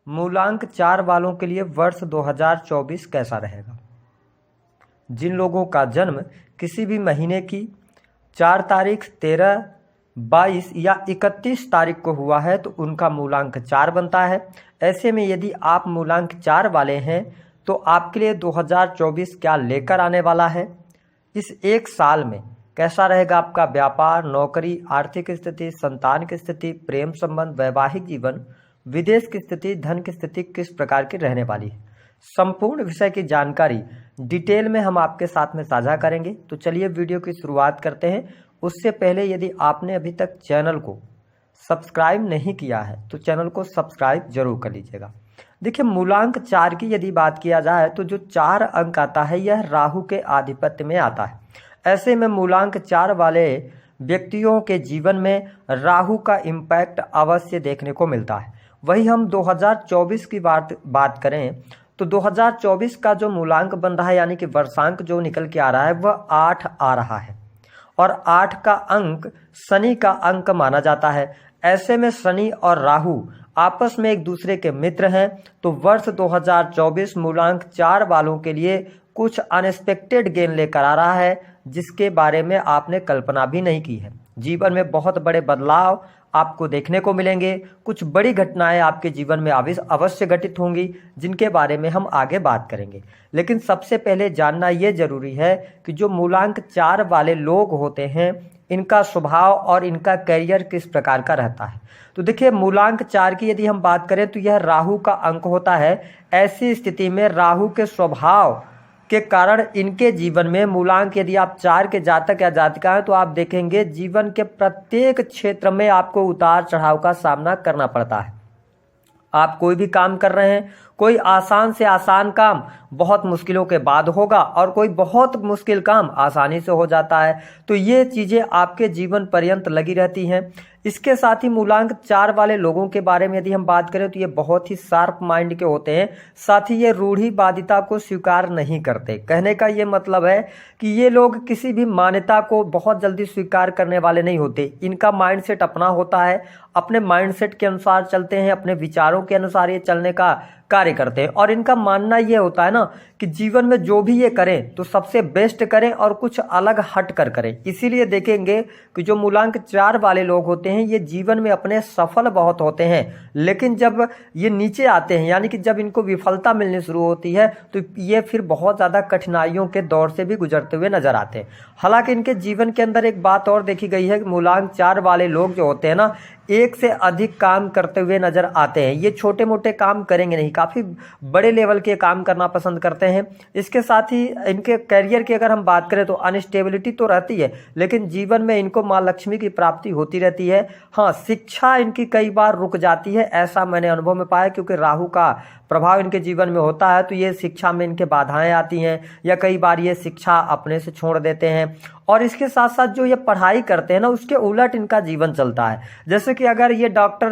मूलांक 4 वालों के लिए वर्ष 2024 कैसा रहेगा। जिन लोगों का जन्म किसी भी महीने की 4 तारीख, 13, 22 या 31 तारीख को हुआ है तो उनका मूलांक 4 बनता है। ऐसे में यदि आप मूलांक 4 वाले हैं तो आपके लिए 2024 क्या लेकर आने वाला है, इस एक साल में कैसा रहेगा आपका व्यापार, नौकरी, आर्थिक स्थिति, संतान की स्थिति, प्रेम संबंध, वैवाहिक जीवन, विदेश की स्थिति, धन की स्थिति किस प्रकार की रहने वाली है। संपूर्ण विषय की जानकारी डिटेल में हम आपके साथ में साझा करेंगे। तो चलिए वीडियो की शुरुआत करते हैं। उससे पहले यदि आपने अभी तक चैनल को सब्सक्राइब नहीं किया है तो चैनल को सब्सक्राइब जरूर कर लीजिएगा। देखिए, मूलांक 4 की यदि बात किया जाए तो जो 4 अंक आता है यह राहु के आधिपत्य में आता है। ऐसे में मूलांक 4 वाले व्यक्तियों के जीवन में राहु का इम्पैक्ट अवश्य देखने को मिलता है। वही हम 2024 की बात करें तो 2024 का जो मूलांक बन रहा है यानी कि वर्षांक जो निकल के आ रहा है वह 8 आ रहा है और 8 का अंक शनि का अंक माना जाता है। ऐसे में शनि और राहु आपस में एक दूसरे के मित्र हैं। तो वर्ष 2024 मूलांक 4 वालों के लिए कुछ अनएक्सपेक्टेड गेन लेकर आ रहा है जिसके बारे में आपने कल्पना भी नहीं की है। जीवन में बहुत बड़े बदलाव आपको देखने को मिलेंगे। कुछ बड़ी घटनाएं आपके जीवन में अवश्य घटित होंगी जिनके बारे में हम आगे बात करेंगे। लेकिन सबसे पहले जानना ये जरूरी है कि जो मूलांक 4 वाले लोग होते हैं इनका स्वभाव और इनका करियर किस प्रकार का रहता है। तो देखिए, मूलांक 4 की यदि हम बात करें तो यह राहु का अंक होता है। ऐसी स्थिति में राहु के स्वभाव के कारण इनके जीवन में मूलांक यदि आप 4 के जातक या जातिका हैं तो आप देखेंगे जीवन के प्रत्येक क्षेत्र में आपको उतार चढ़ाव का सामना करना पड़ता है। आप कोई भी काम कर रहे हैं, कोई आसान से आसान काम बहुत मुश्किलों के बाद होगा और कोई बहुत मुश्किल काम आसानी से हो जाता है। तो ये चीज़ें आपके जीवन पर्यंत लगी रहती हैं। इसके साथ ही मूलांक 4 वाले लोगों के बारे में यदि हम बात करें तो ये बहुत ही शार्प माइंड के होते हैं। साथ ही ये रूढ़िवादिता को स्वीकार नहीं करते। कहने का ये मतलब है कि ये लोग किसी भी मान्यता को बहुत जल्दी स्वीकार करने वाले नहीं होते। इनका माइंडसेट अपना होता है, अपने माइंडसेट के अनुसार चलते हैं, अपने विचारों के अनुसार ये चलने का कार्य करते हैं। और इनका मानना ये होता है ना कि जीवन में जो भी ये करें तो सबसे बेस्ट करें और कुछ अलग हट कर करें। इसीलिए देखेंगे कि जो मूलांक 4 वाले लोग होते हैं ये जीवन में अपने सफल बहुत होते हैं, लेकिन जब ये नीचे आते हैं यानी कि जब इनको विफलता मिलनी शुरू होती है तो ये फिर बहुत ज़्यादा कठिनाइयों के दौर से भी गुजरते हुए नजर आते हैं। हालांकि इनके जीवन के अंदर एक बात और देखी गई है कि मूलांक 4 वाले लोग जो होते हैं ना एक से अधिक काम करते हुए नजर आते हैं। ये छोटे मोटे काम करेंगे नहीं, काफ़ी बड़े लेवल के काम करना पसंद करते हैं। इसके साथ ही इनके करियर की अगर हम बात करें तो अनस्टेबिलिटी तो रहती है, लेकिन जीवन में इनको माँ लक्ष्मी की प्राप्ति होती रहती है। हाँ, शिक्षा इनकी कई बार रुक जाती है, ऐसा मैंने अनुभव में पाया, क्योंकि राहु का प्रभाव इनके जीवन में होता है तो ये शिक्षा में इनके बाधाएं आती हैं या कई बार ये शिक्षा अपने से छोड़ देते हैं। और इसके साथ साथ जो ये पढ़ाई करते हैं ना उसके उलट इनका जीवन चलता है। जैसे कि अगर ये डॉक्टर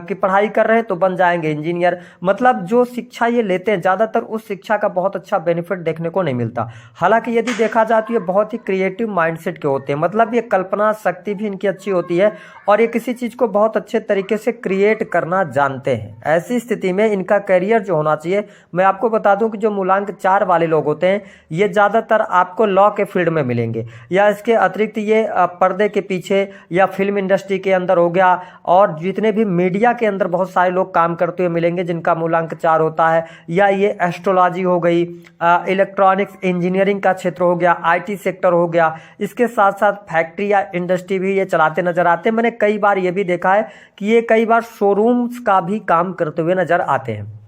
की पढ़ाई कर रहे हैं तो बन जाएंगे इंजीनियर। मतलब जो शिक्षा ये लेते हैं ज़्यादातर उस शिक्षा का बहुत अच्छा बेनिफिट देखने को नहीं मिलता। हालांकि यदि देखा जाए तो ये बहुत ही क्रिएटिव माइंडसेट के होते हैं। मतलब ये कल्पना शक्ति भी इनकी अच्छी होती है और ये किसी चीज़ को बहुत अच्छे तरीके से क्रिएट करना जानते हैं। ऐसी स्थिति में इनका करियर जो होना चाहिए, मैं आपको बता दूं कि जो मूलांक 4 वाले लोग होते हैं ये ज़्यादातर आपको लॉ के फील्ड में मिलेंगे या इसके अतिरिक्त ये पर्दे के पीछे या फिल्म इंडस्ट्री के अंदर हो गया और जितने भी मीडिया के अंदर बहुत सारे लोग काम करते हुए मिलेंगे जिनका मूलांक 4 होता है। या ये एस्ट्रोलॉजी हो गई, इलेक्ट्रॉनिक्स इंजीनियरिंग का क्षेत्र हो गया, IT सेक्टर हो गया। इसके साथ साथ फैक्ट्री या इंडस्ट्री भी ये चलाते नजर आते हैं। मैंने कई बार ये भी देखा है कि ये कई बार शोरूम्स का भी काम करते हुए नजर आते हैं।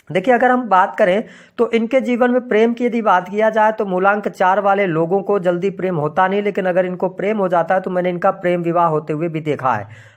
देखिए, अगर हम बात करें तो इनके जीवन में प्रेम की यदि बात किया जाए तो मूलांक 4 वाले लोगों को जल्दी प्रेम होता नहीं, लेकिन अगर इनको प्रेम हो जाता है तो मैंने इनका प्रेम विवाह होते हुए भी देखा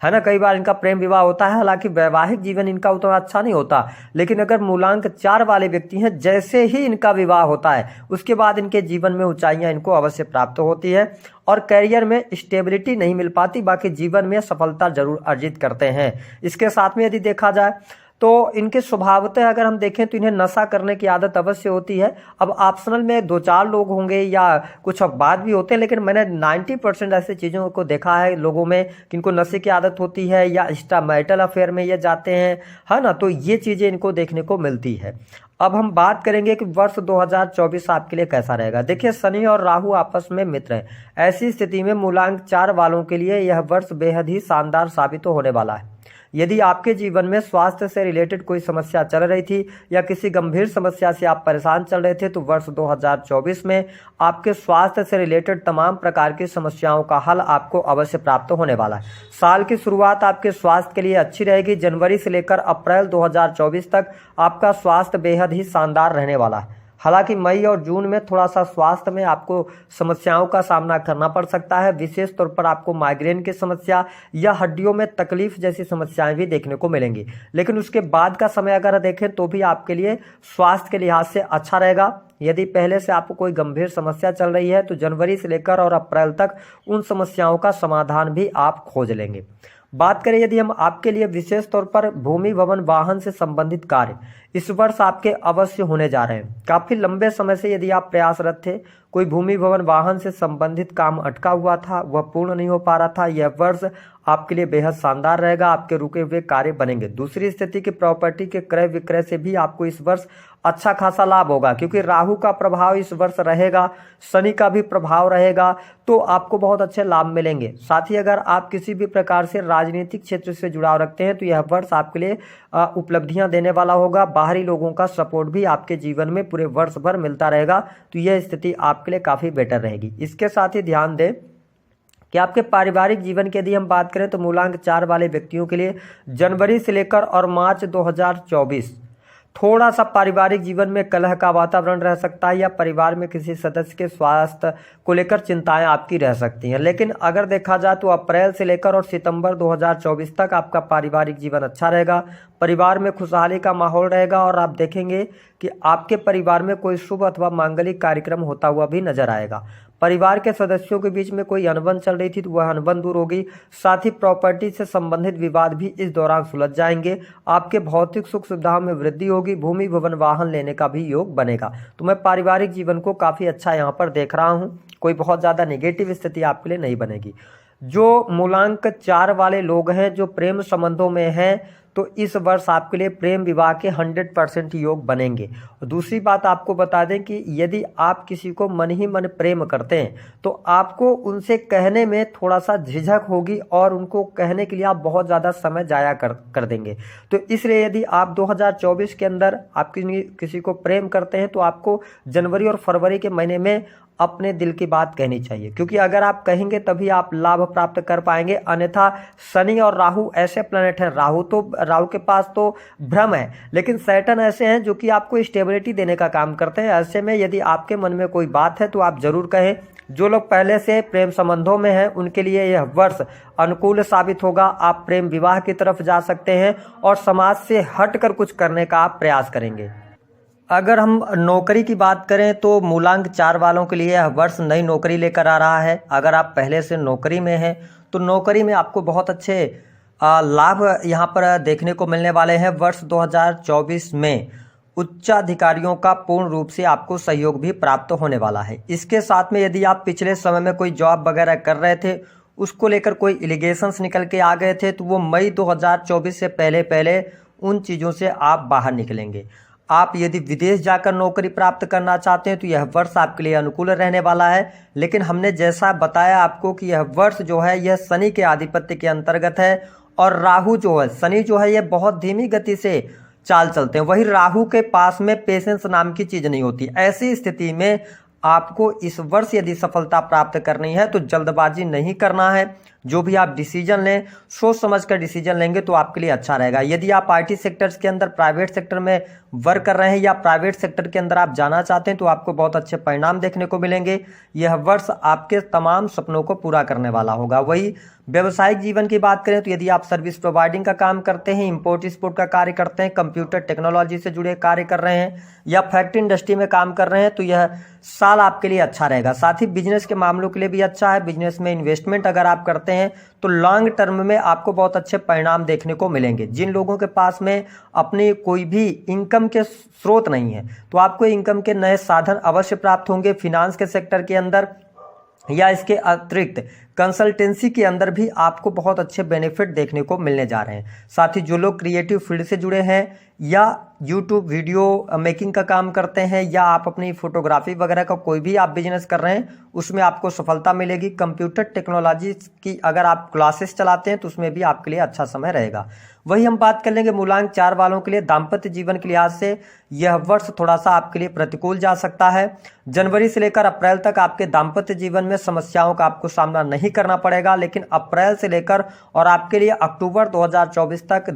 है ना। कई बार इनका प्रेम विवाह होता है। हालांकि वैवाहिक जीवन इनका उतना अच्छा नहीं होता, लेकिन अगर मूलांक 4 वाले व्यक्ति हैं जैसे ही इनका विवाह होता है उसके बाद इनके जीवन में ऊंचाइयां इनको अवश्य प्राप्त होती है और करियर में स्टेबिलिटी नहीं मिल पाती, बाकी जीवन में सफलता जरूर अर्जित करते हैं। इसके साथ में यदि देखा जाए तो इनके स्वभावतः अगर हम देखें तो इन्हें नशा करने की आदत अवश्य होती है। अब ऑप्शनल में 2-4 लोग होंगे या कुछ अपवाद भी होते हैं, लेकिन मैंने 90% ऐसे चीज़ों को देखा है लोगों में कि इनको नशे की आदत होती है या एक्स्ट्रा मैरिटल अफेयर में ये जाते हैं, है ना। तो ये चीज़ें इनको देखने को मिलती है। अब हम बात करेंगे कि वर्ष 2024 आपके लिए कैसा रहेगा। देखिए, शनि और राहु आपस में मित्र हैं। ऐसी स्थिति में मूलांक 4 वालों के लिए यह वर्ष बेहद ही शानदार साबित होने वाला है। यदि आपके जीवन में स्वास्थ्य से रिलेटेड कोई समस्या चल रही थी या किसी गंभीर समस्या से आप परेशान चल रहे थे, तो वर्ष 2024 में आपके स्वास्थ्य से रिलेटेड तमाम प्रकार की समस्याओं का हल आपको अवश्य प्राप्त होने वाला है। साल की शुरुआत आपके स्वास्थ्य के लिए अच्छी रहेगी। जनवरी से लेकर अप्रैल 2024 तक आपका स्वास्थ्य बेहद ही शानदार रहने वाला है। हालांकि मई और जून में थोड़ा सा स्वास्थ्य में आपको समस्याओं का सामना करना पड़ सकता है। विशेष तौर पर आपको माइग्रेन की समस्या या हड्डियों में तकलीफ जैसी समस्याएं भी देखने को मिलेंगी। लेकिन उसके बाद का समय अगर देखें तो भी आपके लिए स्वास्थ्य के लिहाज से अच्छा रहेगा। यदि पहले से आपको कोई गंभीर समस्या चल रही है तो जनवरी से लेकर और अप्रैल तक उन समस्याओं का समाधान भी आप खोज लेंगे। बात करें यदि हम आपके लिए विशेष तौर पर भूमि भवन वाहन से संबंधित कार्य इस वर्ष आपके अवश्य होने जा रहे हैं। काफी लंबे समय से यदि आप प्रयासरत थे, कोई भूमि भवन वाहन से संबंधित काम अटका हुआ था, वह पूर्ण नहीं हो पा रहा था, यह वर्ष आपके लिए बेहद शानदार रहेगा। आपके रुके हुए कार्य बनेंगे। दूसरी स्थिति की प्रॉपर्टी के क्रय विक्रय से भी आपको इस वर्ष अच्छा खासा लाभ होगा, क्योंकि राहु का प्रभाव इस वर्ष रहेगा, शनि का भी प्रभाव रहेगा, तो आपको बहुत अच्छे लाभ मिलेंगे। साथ ही अगर आप किसी भी प्रकार से राजनीतिक क्षेत्र से जुड़ाव रखते हैं तो यह वर्ष आपके लिए उपलब्धियां देने वाला होगा। बाहरी लोगों का सपोर्ट भी आपके जीवन में पूरे वर्ष भर मिलता रहेगा, तो यह स्थिति आपके लिए काफ़ी बेटर रहेगी। इसके साथ ही ध्यान दें कि आपके पारिवारिक जीवन की यदि हम बात करें तो मूलांक 4 वाले व्यक्तियों के लिए जनवरी से लेकर और मार्च 2024 थोड़ा सा पारिवारिक जीवन में कलह का वातावरण रह सकता है या परिवार में किसी सदस्य के स्वास्थ्य को लेकर चिंताएं आपकी रह सकती हैं। लेकिन अगर देखा जाए तो अप्रैल से लेकर और सितंबर 2024 तक आपका पारिवारिक जीवन अच्छा रहेगा। परिवार में खुशहाली का माहौल रहेगा और आप देखेंगे कि आपके परिवार में कोई शुभ अथवा मांगलिक कार्यक्रम होता हुआ भी नजर आएगा। परिवार के सदस्यों के बीच में कोई अनबन चल रही थी तो वह अनबन दूर होगी। साथ ही प्रॉपर्टी से संबंधित विवाद भी इस दौरान सुलझ जाएंगे। आपके भौतिक सुख सुविधाओं में वृद्धि होगी। भूमि भवन वाहन लेने का भी योग बनेगा। तो मैं पारिवारिक जीवन को काफ़ी अच्छा यहाँ पर देख रहा हूँ। कोई बहुत ज़्यादा नेगेटिव स्थिति आपके लिए नहीं बनेगी। जो मूलांक 4 वाले लोग हैं, जो प्रेम संबंधों में हैं, तो इस वर्ष आपके लिए प्रेम विवाह के 100% योग बनेंगे। दूसरी बात आपको बता दें कि यदि आप किसी को मन ही मन प्रेम करते हैं तो आपको उनसे कहने में थोड़ा सा झिझक होगी और उनको कहने के लिए आप बहुत ज़्यादा समय जाया कर देंगे। तो इसलिए यदि आप 2024 के अंदर आप किसी को प्रेम करते हैं तो आपको जनवरी और फरवरी के महीने में अपने दिल की बात कहनी चाहिए, क्योंकि अगर आप कहेंगे तभी आप लाभ प्राप्त कर पाएंगे। अन्यथा शनि और राहु ऐसे प्लैनेट हैं, राहु के पास तो भ्रम है, लेकिन सैटर्न ऐसे हैं जो कि आपको स्टेबिलिटी देने का काम करते हैं। ऐसे में यदि आपके मन में कोई बात है तो आप जरूर कहें। जो लोग पहले से प्रेम संबंधों में हैं उनके लिए यह वर्ष अनुकूल साबित होगा। आप प्रेम विवाह की तरफ जा सकते हैं और समाज से हटकर कुछ करने का आप प्रयास करेंगे। अगर हम नौकरी की बात करें तो मूलांक 4 वालों के लिए यह वर्ष नई नौकरी लेकर आ रहा है। अगर आप पहले से नौकरी में हैं तो नौकरी में आपको बहुत अच्छे लाभ यहाँ पर देखने को मिलने वाले हैं। वर्ष 2024 में उच्चाधिकारियों का पूर्ण रूप से आपको सहयोग भी प्राप्त होने वाला है। इसके साथ में यदि आप पिछले समय में कोई जॉब वगैरह कर रहे थे, उसको लेकर कोई एलिगेशंस निकल के आ गए थे, तो वो मई 2024 से पहले उन चीज़ों से आप बाहर निकलेंगे। आप यदि विदेश जाकर नौकरी प्राप्त करना चाहते हैं तो यह वर्ष आपके लिए अनुकूल रहने वाला है। लेकिन हमने जैसा बताया आपको कि यह वर्ष जो है यह शनि के आधिपत्य के अंतर्गत है और राहु जो है, शनि जो है, यह बहुत धीमी गति से चाल चलते हैं। वही राहु के पास में पेशेंस नाम की चीज़ नहीं होती। ऐसी स्थिति में आपको इस वर्ष यदि सफलता प्राप्त करनी है तो जल्दबाजी नहीं करना है। जो भी आप डिसीजन लें, सोच समझ कर डिसीजन लेंगे तो आपके लिए अच्छा रहेगा। यदि आप आईटी सेक्टर्स के अंदर प्राइवेट सेक्टर में वर्क कर रहे हैं या प्राइवेट सेक्टर के अंदर आप जाना चाहते हैं तो आपको बहुत अच्छे परिणाम देखने को मिलेंगे। यह वर्ष आपके तमाम सपनों को पूरा करने वाला होगा। वही व्यवसायिक जीवन की बात करें तो यदि आप सर्विस प्रोवाइडिंग का काम करते हैं, इंपोर्ट एक्सपोर्ट का कार्य करते हैं, कंप्यूटर टेक्नोलॉजी से जुड़े कार्य कर रहे हैं या फैक्ट्री इंडस्ट्री में काम कर रहे हैं तो यह साल आपके लिए अच्छा रहेगा। साथ ही बिजनेस के मामलों के लिए भी अच्छा है। बिजनेस में इन्वेस्टमेंट अगर आप करते हैं हैं तो लॉन्ग टर्म में आपको बहुत अच्छे परिणाम देखने को मिलेंगे। जिन लोगों के पास में अपनी कोई भी इनकम के स्रोत नहीं है तो आपको इनकम के नए साधन अवश्य प्राप्त होंगे। फिनांस के सेक्टर के अंदर या इसके अतिरिक्त कंसल्टेंसी के अंदर भी आपको बहुत अच्छे बेनिफिट देखने को मिलने जा रहे हैं। साथ ही जो लोग क्रिएटिव फील्ड से जुड़े हैं या यूट्यूब वीडियो मेकिंग का काम करते हैं या आप अपनी फोटोग्राफी वगैरह का कोई भी आप बिजनेस कर रहे हैं उसमें आपको सफलता मिलेगी। कंप्यूटर टेक्नोलॉजी की अगर आप क्लासेस चलाते हैं तो उसमें भी आपके लिए अच्छा समय रहेगा। वही हम बात कर लेंगे मूलांक 4 वालों के लिए। दाम्पत्य जीवन के लिहाज से यह वर्ष थोड़ा सा आपके लिए प्रतिकूल जा सकता है। जनवरी से लेकर अप्रैल तक आपके दाम्पत्य जीवन में समस्याओं का आपको सामना नहीं करना पड़ेगा, लेकिन अप्रैल से लेकर और आपके लिए अक्टूबर 2024 तक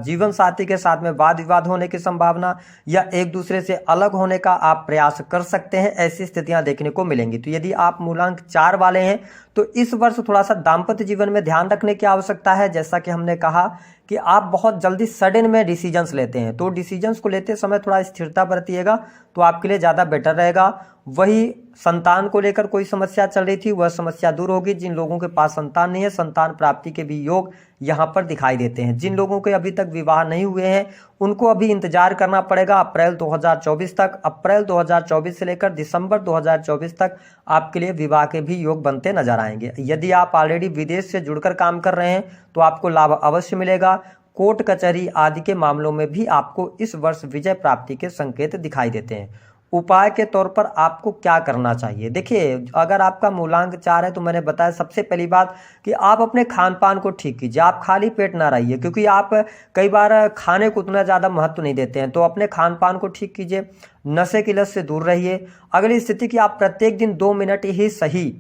जीवन साथी के साथ में वाद विवाद होने की संभावना या एक दूसरे से अलग होने का आप प्रयास कर सकते हैं, ऐसी स्थितियां देखने को मिलेंगी। तो यदि आप मूलांक 4 वाले हैं तो इस वर्ष थोड़ा सा दाम्पत्य जीवन में ध्यान रखने की आवश्यकता है। जैसा कि हमने कहा कि आप बहुत जल्दी सडन में डिसीजंस लेते हैं, तो डिसीजंस को लेते समय थोड़ा स्थिरता बरतिएगा तो आपके लिए ज़्यादा बेटर रहेगा। वही संतान को लेकर कोई समस्या चल रही थी वह समस्या दूर होगी। जिन लोगों के पास संतान नहीं है संतान प्राप्ति के भी योग यहाँ पर दिखाई देते हैं। जिन लोगों के अभी तक विवाह नहीं हुए हैं उनको अभी इंतजार करना पड़ेगा अप्रैल 2024 तक। अप्रैल 2024 से लेकर दिसंबर 2024 तक आपके लिए विवाह के भी योग बनते नजर आएंगे। यदि आप ऑलरेडी विदेश से जुड़कर काम कर रहे हैं तो आपको लाभ अवश्य मिलेगा। कोर्ट कचहरी आदि के मामलों में भी आपको इस वर्ष विजय प्राप्ति के संकेत दिखाई देते हैं। उपाय के तौर पर आपको क्या करना चाहिए? देखिए, अगर आपका मूलांक 4 है तो मैंने बताया सबसे पहली बात कि आप अपने खान पान को ठीक कीजिए। आप खाली पेट ना रहिए, क्योंकि आप कई बार खाने को उतना ज़्यादा महत्व नहीं देते हैं। तो अपने खान पान को ठीक कीजिए, नशे की लत से दूर रहिए। अगली स्थिति कि आप प्रत्येक दिन 2 मिनट ही सही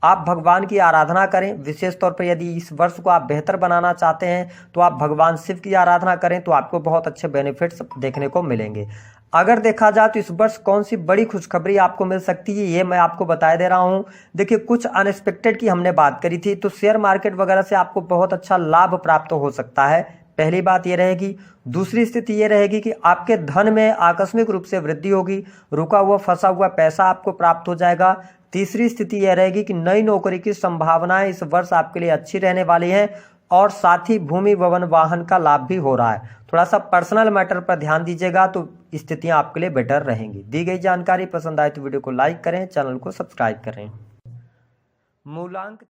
आप भगवान की आराधना करें। विशेष तौर पर यदि इस वर्ष को आप बेहतर बनाना चाहते हैं तो आप भगवान शिव की आराधना करें तो आपको बहुत अच्छे बेनिफिट्स देखने को मिलेंगे। अगर देखा जाए तो इस वर्ष कौन सी बड़ी खुशखबरी आपको मिल सकती है ये मैं आपको बता दे रहा हूं। देखिए, कुछ अनएक्सपेक्टेड की हमने बात करी थी, तो शेयर मार्केट वगैरह से आपको बहुत अच्छा लाभ प्राप्त हो सकता है। पहली बात ये रहेगी। दूसरी स्थिति ये रहेगी कि आपके धन में आकस्मिक रूप से वृद्धि होगी, रुका हुआ फंसा हुआ पैसा आपको प्राप्त हो जाएगा। तीसरी स्थिति यह रहेगी कि नई नौकरी की संभावनाएं इस वर्ष आपके लिए अच्छी रहने वाली हैं और साथ ही भूमि भवन वाहन का लाभ भी हो रहा है। थोड़ा सा पर्सनल मैटर पर ध्यान दीजिएगा तो स्थितियां आपके लिए बेटर रहेंगी। दी गई जानकारी पसंद आए तो वीडियो को लाइक करें, चैनल को सब्सक्राइब करें। मूलांक